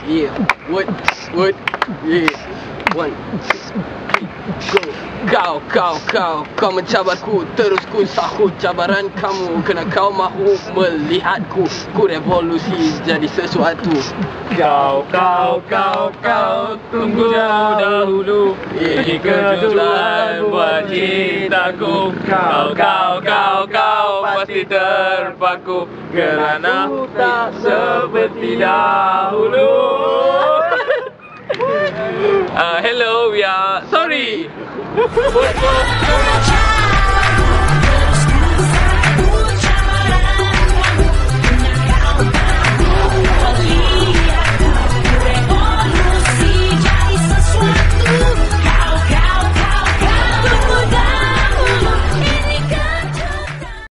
Yeah, what, yeah, 1, 2, go. Kau mencabarku, terus ku sahut cabaran kamu. Kerana kau mahu melihatku, ku revolusi jadi sesuatu. Kau tunggu dahulu. Ini kejutan buat cintaku. Kau pasti terpaku. Kerana tak seperti dahulu. Hello, we are sorry.